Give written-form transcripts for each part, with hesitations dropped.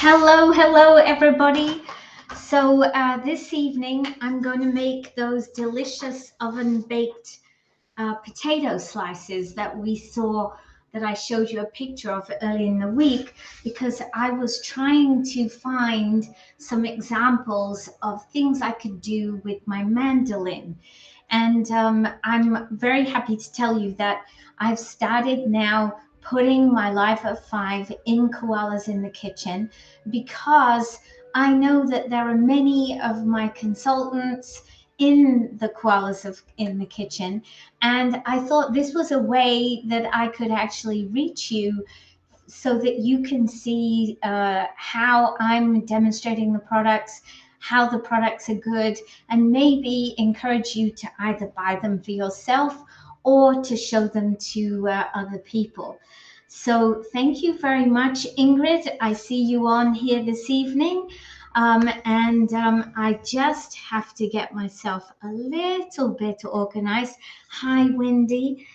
Hello everybody. So this evening I'm going to make those delicious oven-baked potato slices that we saw, that I showed you a picture of early in the week, because I was trying to find some examples of things I could do with my mandolin. And I'm very happy to tell you that I've started now putting my Life of 5 in Koalas in the Kitchen, because I know that there are many of my consultants in the in the Kitchen, and I thought this was a way that I could actually reach you so that you can see how I'm demonstrating the products, how the products are good, and maybe encourage you to either buy them for yourself or to show them to other people. So thank you very much, Ingrid. I see you on here this evening. I just have to get myself a little bit organized. Hi, Wendy.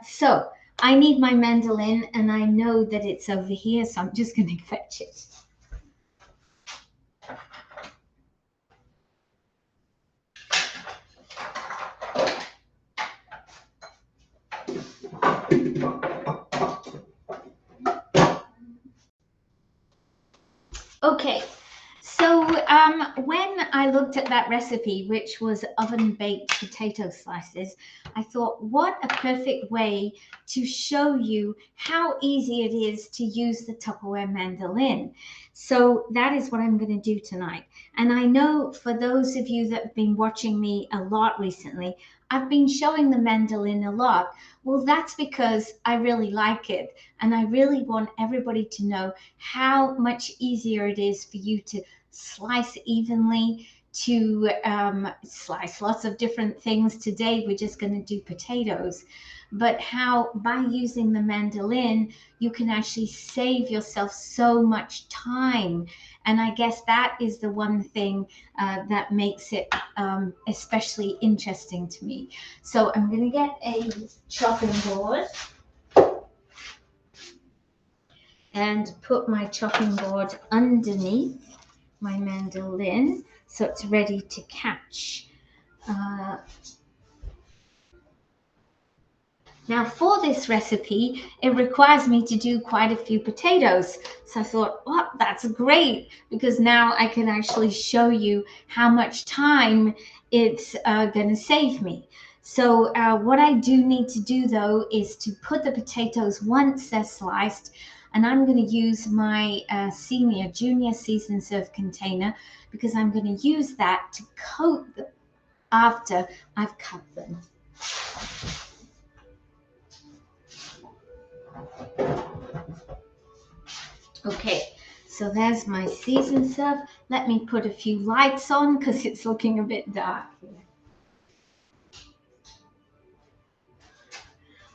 So I need my mandolin, and I know that it's over here, so I'm just going to fetch it. Okay, so when I looked at that recipe, which was oven-baked potato slices, I thought, what a perfect way to show you how easy it is to use the Tupperware mandolin. So that is what I'm going to do tonight. And I know for those of you that have been watching me a lot recently, I've been showing the mandolin a lot. Well, that's because I really like it, and I really want everybody to know how much easier it is for you to slice evenly, to slice lots of different things. Today we're just going to do potatoes, but how by using the mandolin you can actually save yourself so much time. And I guess that is the one thing that makes it especially interesting to me. So I'm going to get a chopping board and put my chopping board underneath my mandolin so it's ready to catch. Now for this recipe, it requires me to do quite a few potatoes. So I thought, oh, that's great, because now I can actually show you how much time it's going to save me. So what I do need to do though is to put the potatoes once they're sliced, and I'm going to use my junior season serve container, because I'm going to use that to coat them after I've cut them. Okay, so there's my season serve. Let me put a few lights on because it's looking a bit dark here.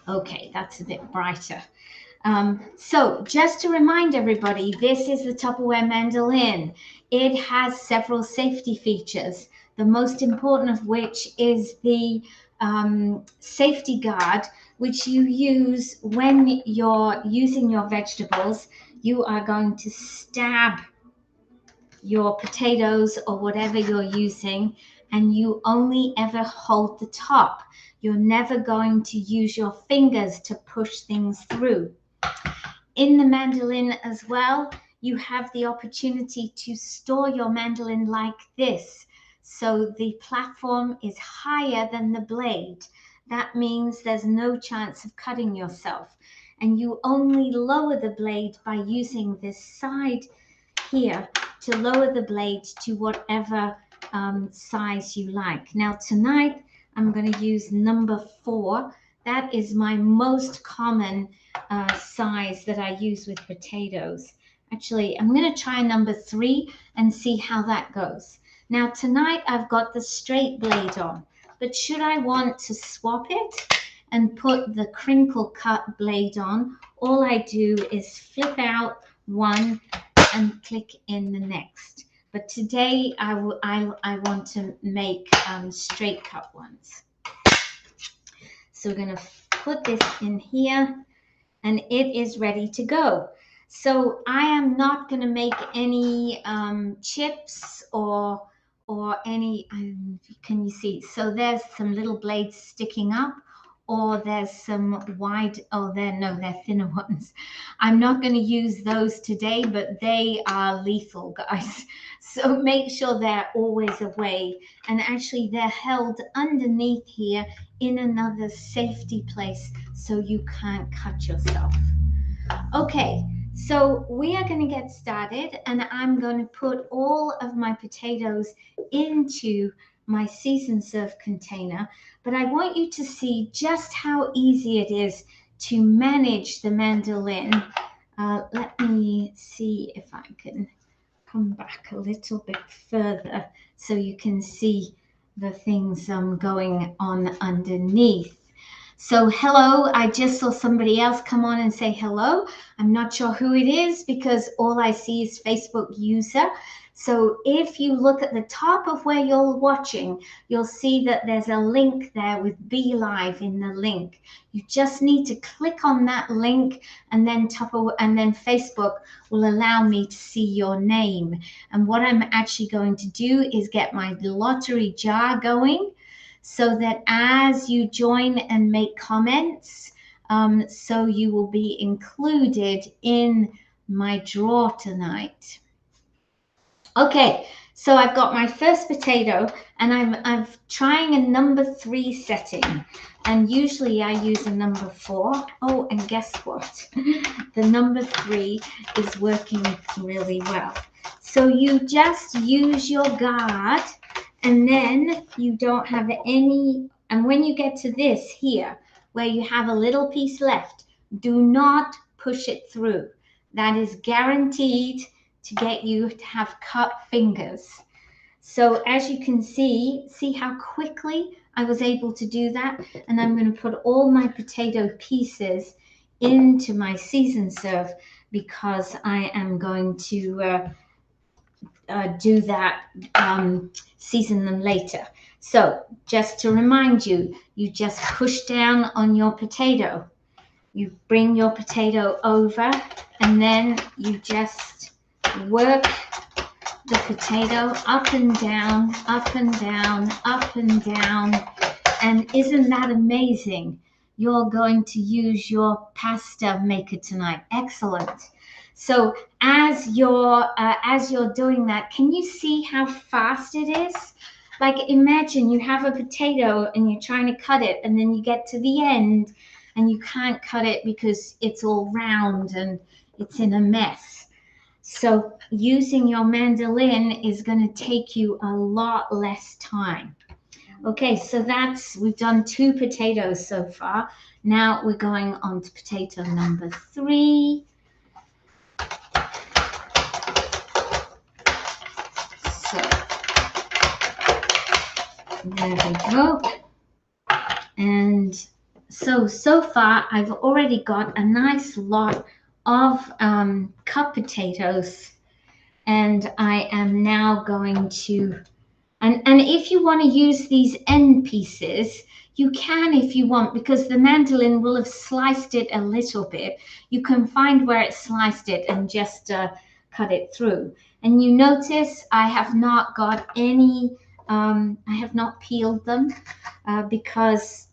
Okay, that's a bit brighter. So just to remind everybody, this is the Tupperware mandolin. It has several safety features, the most important of which is the safety guard, which you use when you're using your vegetables. You are going to stab your potatoes or whatever you're using, and you only ever hold the top. You're never going to use your fingers to push things through. In the mandolin as well, you have the opportunity to store your mandolin like this. So the platform is higher than the blade. That means there's no chance of cutting yourself. And you only lower the blade by using this side here to lower the blade to whatever size you like. Now tonight, I'm going to use number 4. That is my most common size that I use with potatoes. Actually, I'm going to try number 3 and see how that goes. Now tonight I've got the straight blade on, but should I want to swap it and put the crinkle cut blade on, all I do is flip out one and click in the next. But today I want to make straight cut ones. So we're going to put this in here, and it is ready to go. So I am not going to make any chips or any, can you see? So there's some little blades sticking up, or there's some wide, oh, no, they're thinner ones. I'm not going to use those today, but they are lethal, guys. So make sure they're always away. And actually they're held underneath here in another safety place so you can't cut yourself. Okay, so we are going to get started, and I'm going to put all of my potatoes into my season serve container, but I want you to see just how easy it is to manage the mandolin. Let me see if I can come back a little bit further so you can see the things going on underneath. So hello, I just saw somebody else come on and say hello. I'm not sure who it is because all I see is Facebook user. So if you look at the top of where you're watching, you'll see that there's a link there with Be Live in the link. You just need to click on that link, and then Facebook will allow me to see your name. And what I'm actually going to do is get my lottery jar going, so that as you join and make comments, so you will be included in my draw tonight. Okay, so I've got my first potato, and I'm trying a number 3 setting, and usually I use a number 4. Oh, and guess what? The number 3 is working really well. So you just use your guard, and then you don't have any, and when you get to this here, where you have a little piece left, do not push it through. That is guaranteed to get you to have cut fingers. So as you can see how quickly I was able to do that. And I'm going to put all my potato pieces into my season serve, because I am going to do that, season them later. So just to remind you, you just push down on your potato. You bring your potato over, and then you just work the potato up and down, up and down, up and down. And isn't that amazing? You're going to use your pasta maker tonight. Excellent. So as you're doing that, can you see how fast it is? Like, imagine you have a potato and you're trying to cut it, and then you get to the end and you can't cut it because it's all round and it's in a mess. So using your mandolin is going to take you a lot less time. Okay, so we've done 2 potatoes so far. Now we're going on to potato number 3. So there we go. And so far I've already got a nice lot of cut potatoes, and I am now going to, and if you want to use these end pieces, you can if you want, because the mandolin will have sliced it a little bit. You can find where it sliced it and just cut it through. And you notice I have not got any, I have not peeled them, because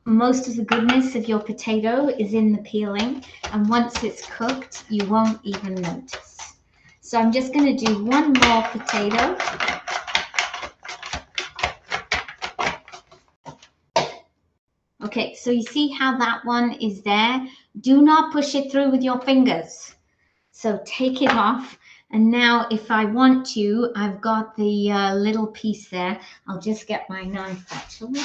most of the goodness of your potato is in the peeling, and once it's cooked, you won't even notice. So I'm just going to do one more potato. Okay, so you see how that one is there? Do not push it through with your fingers. So take it off. And now if I want to, I've got the little piece there. I'll just get my knife actually.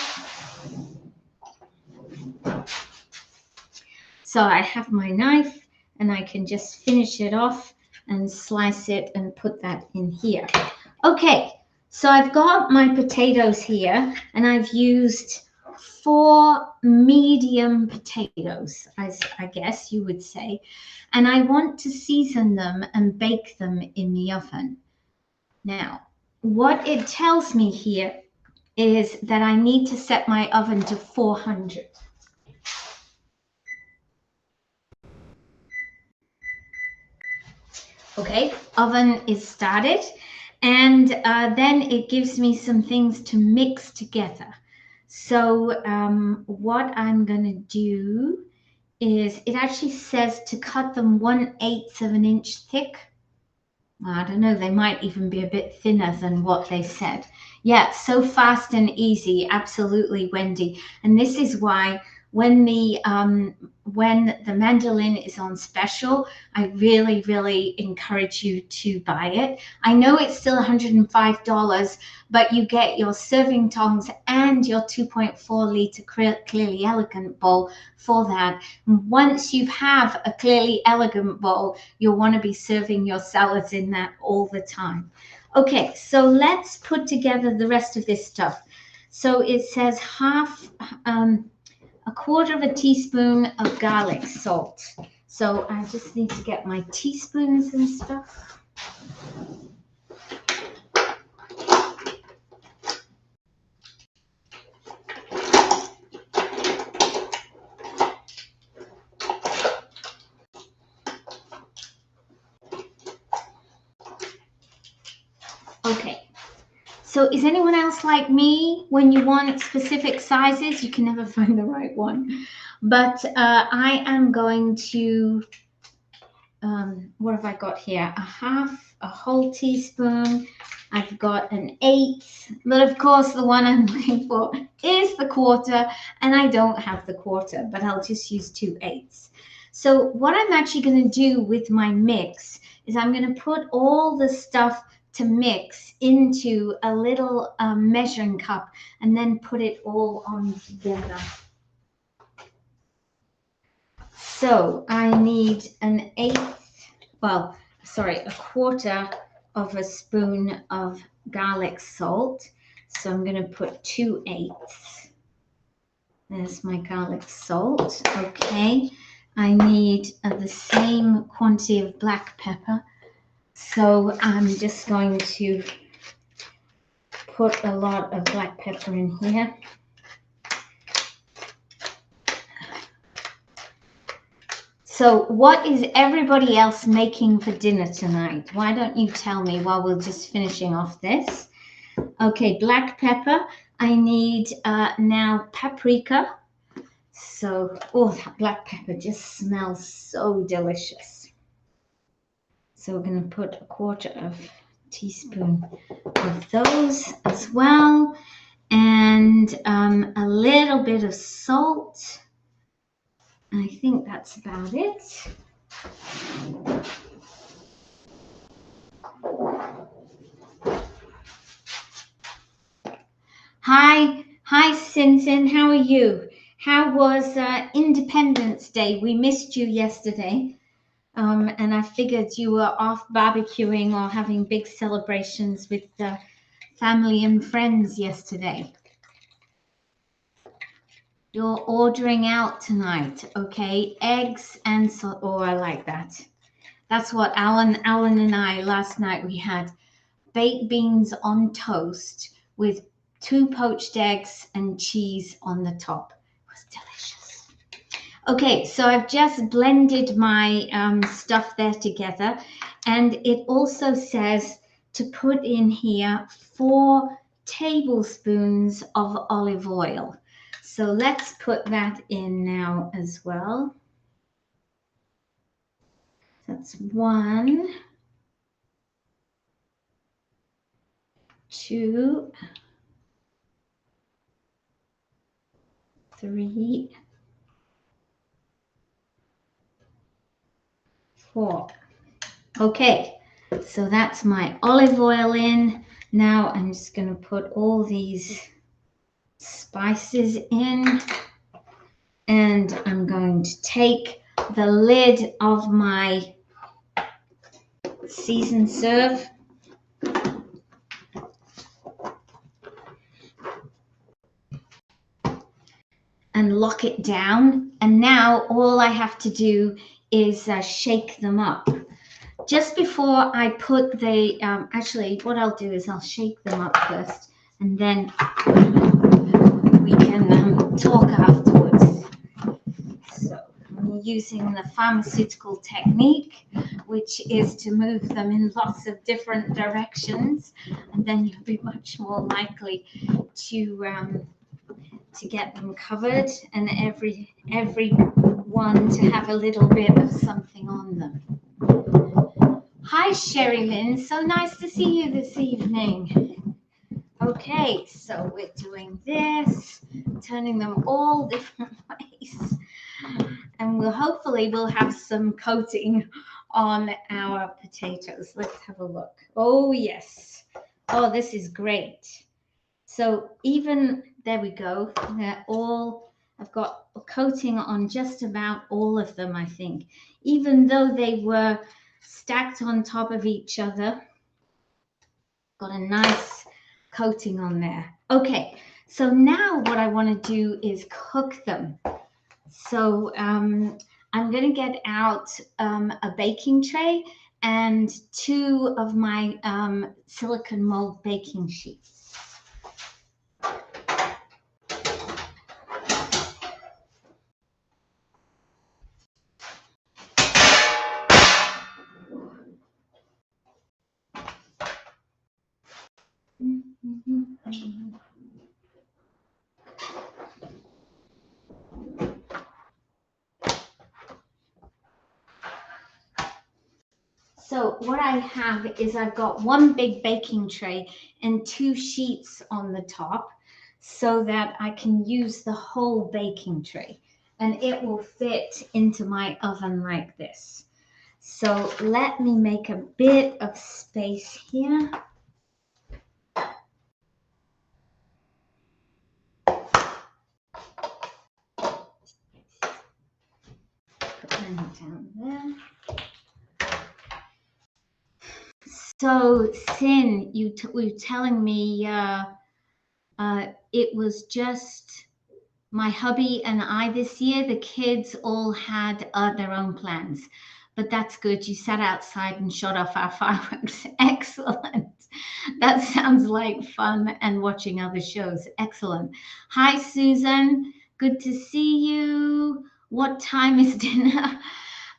So I have my knife, and I can just finish it off and slice it and put that in here. Okay, so I've got my potatoes here, and I've used 4 medium potatoes, as I guess you would say, and I want to season them and bake them in the oven. Now, what it tells me here is that I need to set my oven to 400. Okay, oven is started, and then it gives me some things to mix together. So what I'm going to do is, it actually says to cut them 1/8 of an inch thick. I don't know, they might even be a bit thinner than what they said. Yeah, so fast and easy, absolutely, Wendy. And this is why when the mandolin is on special, I really, really encourage you to buy it. I know it's still $105, but you get your serving tongs and your 2.4 liter Clearly Elegant bowl for that. Once you have a Clearly Elegant bowl, you'll want to be serving your salads in that all the time. Okay, so let's put together the rest of this stuff. So it says a quarter of a teaspoon of garlic salt. So I just need to get my teaspoons and stuff. Okay. So is anyone else like me? When you want specific sizes, you can never find the right one. But I am going to, what have I got here? A whole teaspoon. I've got an 1/8, but of course the one I'm looking for is the quarter, and I don't have the quarter, but I'll just use 2/8. So what I'm actually going to do with my mix is I'm going to put all the stuff to mix into a little measuring cup and then put it all on together. So I need a quarter of a spoon of garlic salt. So I'm going to put 2/8. There's my garlic salt. Okay. I need the same quantity of black pepper. So I'm just going to put a lot of black pepper in here. So what is everybody else making for dinner tonight? Why don't you tell me while we're just finishing off this? Okay, black pepper. I need now paprika. So, oh, that black pepper just smells so delicious. So we're going to put a quarter of a teaspoon of those as well. And a little bit of salt. I think that's about it. Hi, Sinsin. How are you? How was Independence Day? We missed you yesterday, and I figured you were off barbecuing or having big celebrations with family and friends yesterday. You're ordering out tonight, okay? Eggs and so. Oh, I like that. That's what Alan and I last night we had baked beans on toast with 2 poached eggs and cheese on the top. It was delicious. Okay, so I've just blended my stuff there together, and it also says to put in here 4 tablespoons of olive oil. So let's put that in now as well. That's 1, 2, 3, 4. Okay, so that's my olive oil in. Now I'm just going to put all these spices in, and I'm going to take the lid of my season serve and lock it down. And now all I have to do is shake them up. Just before I put the, actually what I'll do is I'll shake them up first, and then we can talk afterwards. So let me using the pharmaceutical technique, which is to move them in lots of different directions, and then you'll be much more likely to get them covered, and every one to have a little bit of something on them. Hi, Sherry Lynn. So nice to see you this evening. Okay, so we're doing this, turning them all different ways, and hopefully we'll have some coating on our potatoes. Let's have a look. Oh yes. Oh, this is great. So even there we go. They're all, I've got a coating on just about all of them, I think, even though they were stacked on top of each other. Got a nice coating on there. Okay, so now what I want to do is cook them. So I'm going to get out a baking tray and 2 of my silicone mold baking sheets. So what I have is I've got 1 big baking tray and 2 sheets on the top so that I can use the whole baking tray and it will fit into my oven like this. So let me make a bit of space here. Put them down there. So Sin, you were telling me it was just my hubby and I this year. The kids all had their own plans, but that's good. You sat outside and shot off our fireworks. Excellent. That sounds like fun and watching other shows. Excellent. Hi, Susan. Good to see you. What time is dinner?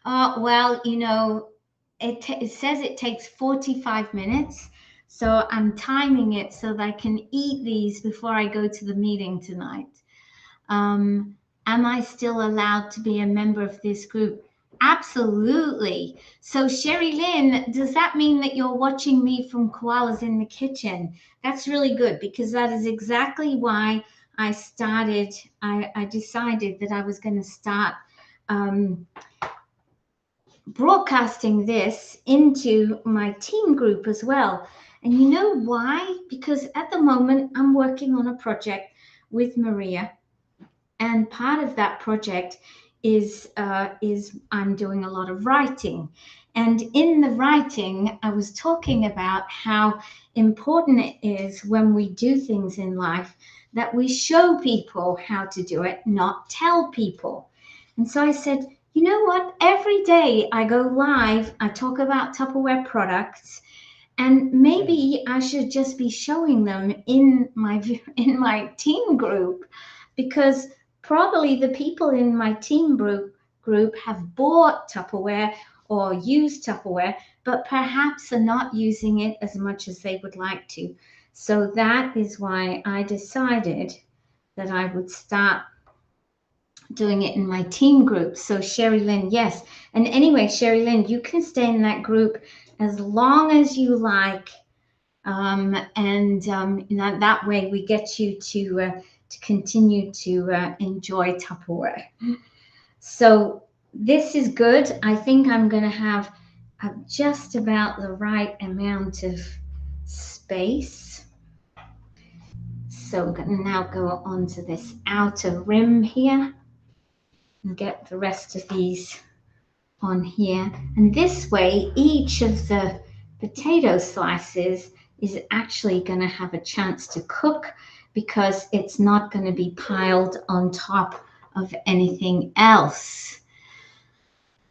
Well, you know, it says it takes 45 minutes. So I'm timing it so that I can eat these before I go to the meeting tonight. Am I still allowed to be a member of this group? Absolutely. So Sherry Lynn, does that mean that you're watching me from Koalas in the Kitchen? That's really good, because that is exactly why I decided that I was going to start broadcasting this into my team group as well. And you know why? Because at the moment I'm working on a project with Maria, and part of that project is I'm doing a lot of writing. And in the writing, I was talking about how important it is when we do things in life that we show people how to do it, not tell people. And so I said, you know what? Every day I go live, I talk about Tupperware products, and maybe I should just be showing them in my team group, because probably the people in my team group have bought Tupperware or used Tupperware, but perhaps are not using it as much as they would like to. So that is why I decided that I would start doing it in my team group. So Sherry Lynn, yes. And anyway, Sherry Lynn, you can stay in that group as long as you like. That way we get you to continue to enjoy Tupperware. So this is good. I think I'm going to have just about the right amount of space. So we're going to now go onto this outer rim here and get the rest of these on here. And this way, each of the potato slices is actually going to have a chance to cook, because it's not going to be piled on top of anything else.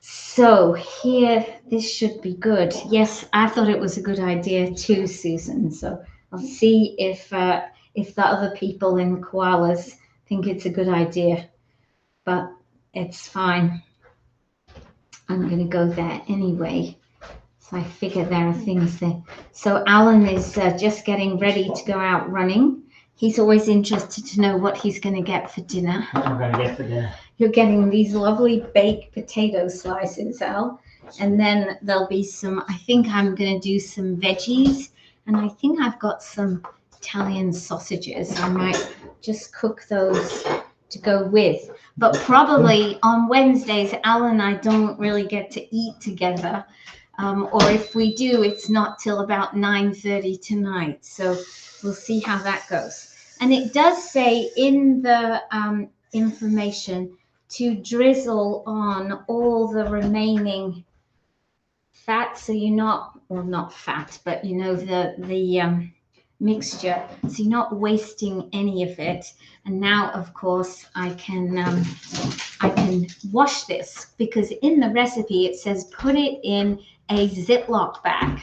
So here, this should be good. Yes, I thought it was a good idea too, Susan. So I'll see if the other people in Koalas think it's a good idea, but it's fine. I'm going to go there anyway. So I figure there are things there. So Alan is just getting ready to go out running. He's always interested to know what he's going to get for dinner. What I'm going to get for dinner. You're getting these lovely baked potato slices, Al. And then there'll be some, I think I'm going to do some veggies. And I think I've got some Italian sausages. I might just cook those to go with. But probably on Wednesdays, Al and I don't really get to eat together. Or if we do, it's not till about 9:30 tonight. So we'll see how that goes. And it does say in the information to drizzle on all the remaining fat, so you're not, well, not fat, but you know, the mixture, so you're not wasting any of it. And now, of course, I can wash this, because in the recipe it says put it in a Ziploc bag.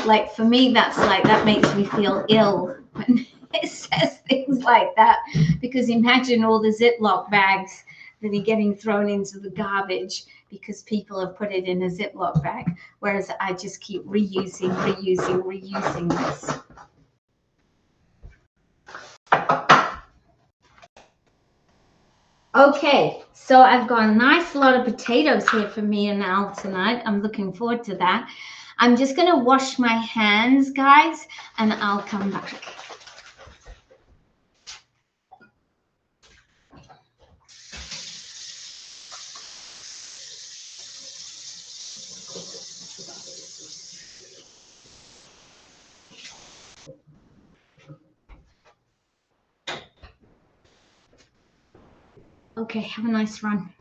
Like for me, that's like, that makes me feel ill when it says things like that, because imagine all the Ziploc bags that are getting thrown into the garbage because people have put it in a Ziploc bag, whereas I just keep reusing this. Okay, so I've got a nice lot of potatoes here for me and Al tonight. I'm looking forward to that. I'm just going to wash my hands, guys, and I'll come back. Okay, have a nice run.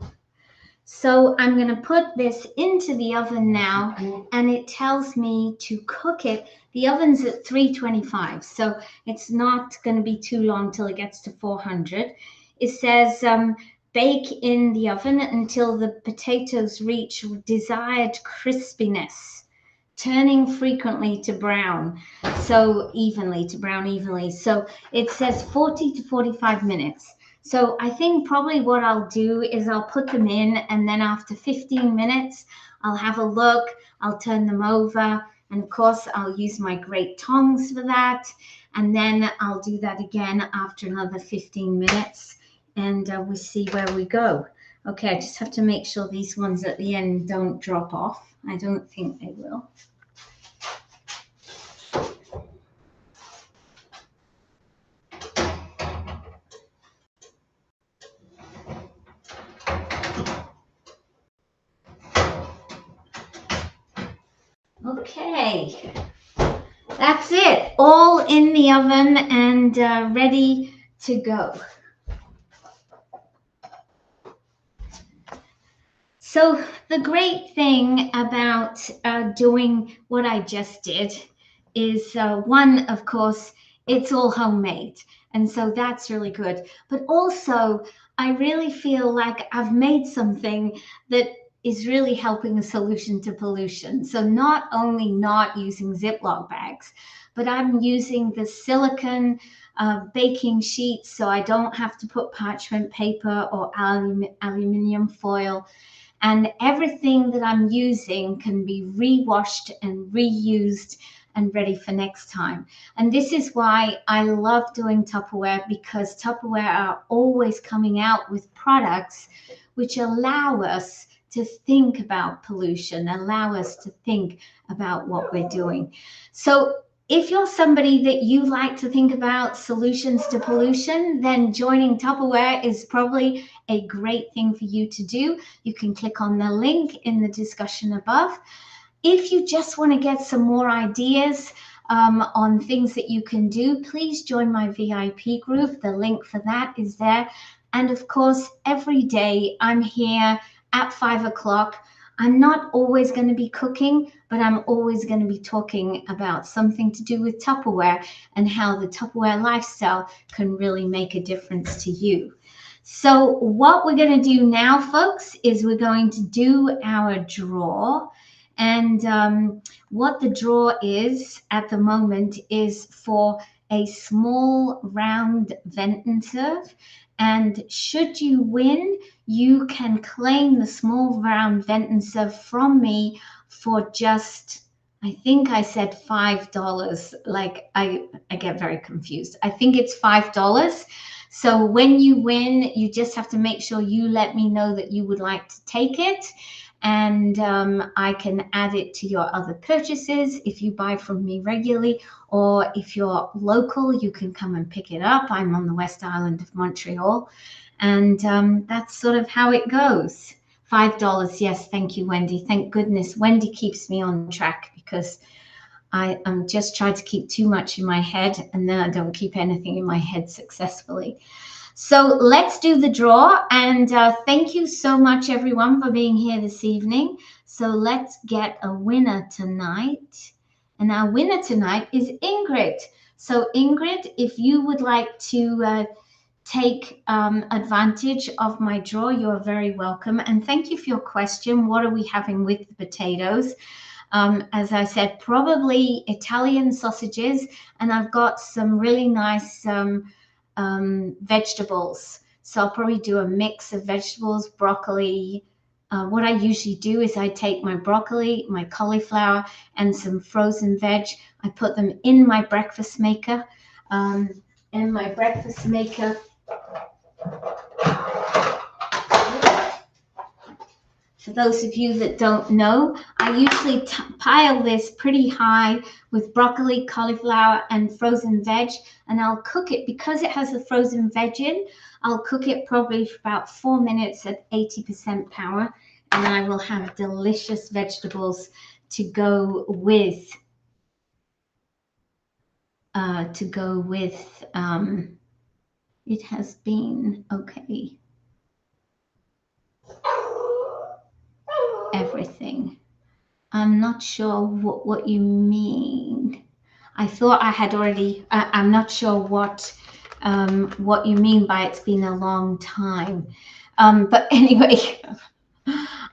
So I'm going to put this into the oven now, and it tells me to cook it. The oven's at 325, so it's not going to be too long till it gets to 400. It says bake in the oven until the potatoes reach desired crispiness, turning frequently to brown, so evenly, to brown evenly. So it says 40 to 45 minutes. So I think probably what I'll do is I'll put them in, and then after 15 minutes, I'll have a look, I'll turn them over, and of course I'll use my great tongs for that. And then I'll do that again after another 15 minutes, and we see where we go. Okay, I just have to make sure these ones at the end don't drop off. I don't think they will. Okay, that's it, all in the oven and ready to go. So the great thing about doing what I just did is one, of course, it's all homemade. And so that's really good. But also, I really feel like I've made something that is really helping a solution to pollution. So not only not using Ziploc bags, but I'm using the silicone baking sheets, so I don't have to put parchment paper or aluminum foil. And everything that I'm using can be re-washed and reused and ready for next time. And this is why I love doing Tupperware, because Tupperware are always coming out with products which allow us to think about pollution, allow us to think about what we're doing. So if you're somebody that you like to think about solutions to pollution, then joining Tupperware is probably a great thing for you to do. You can click on the link in the discussion above. If you just want to get some more ideas on things that you can do, please join my VIP group. The link for that is there. And of course, every day I'm here at 5 o'clock. I'm not always going to be cooking, but I'm always going to be talking about something to do with Tupperware and how the Tupperware lifestyle can really make a difference to you. So what we're going to do now, folks, is we're going to do our draw. And what the draw is at the moment is for a small round vent and serve. And should you win, you can claim the small round vent and serve from me for just, I think I said $5. Like I get very confused. I think it's $5. So when you win, you just have to make sure you let me know that you would like to take it. And I can add it to your other purchases if you buy from me regularly, or if you're local, you can come and pick it up. I'm on the West Island of Montreal, and that's sort of how it goes. $5. Yes, thank you, Wendy. Thank goodness Wendy keeps me on track, because I'm just trying to keep too much in my head, and then I don't keep anything in my head successfully. So let's do the draw, and thank you so much everyone for being here this evening. So let's get a winner tonight, and our winner tonight is Ingrid. So Ingrid, if you would like to take advantage of my draw, you're very welcome. And thank you for your question. What are we having with the potatoes? As I said, probably Italian sausages, and I've got some really nice vegetables. So I'll probably do a mix of vegetables, broccoli. What I usually do is I take my broccoli, my cauliflower, and some frozen veg. I put them in my breakfast maker. For those of you that don't know, I usually pile this pretty high with broccoli, cauliflower, and frozen veg, and I'll cook it because it has the frozen veg in. I'll cook it probably for about 4 minutes at 80% power, and I will have delicious vegetables to go with. It has been okay. Everything. I'm not sure what you mean. I thought I had already. I'm not sure what you mean by it's been a long time. But anyway,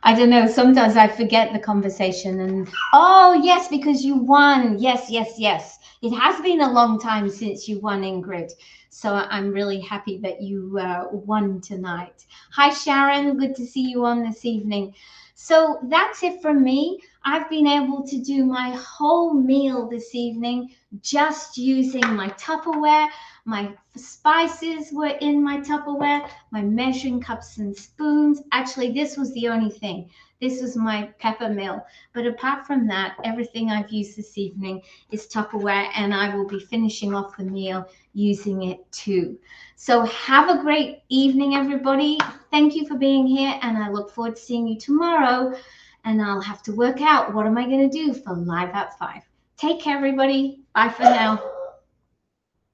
I don't know. Sometimes I forget the conversation. And oh yes, because you won. Yes. It has been a long time since you won, Ingrid. So I'm really happy that you won tonight. Hi Sharon, good to see you on this evening. So that's it from me. I've been able to do my whole meal this evening just using my Tupperware. My spices were in my Tupperware, my measuring cups and spoons. Actually, this was the only thing. This was my pepper mill. But apart from that, everything I've used this evening is Tupperware, and I will be finishing off the meal using it too. So have a great evening, everybody. Thank you for being here, and I look forward to seeing you tomorrow. And I'll have to work out what am I going to do for Live at 5. Take care, everybody. Bye for now.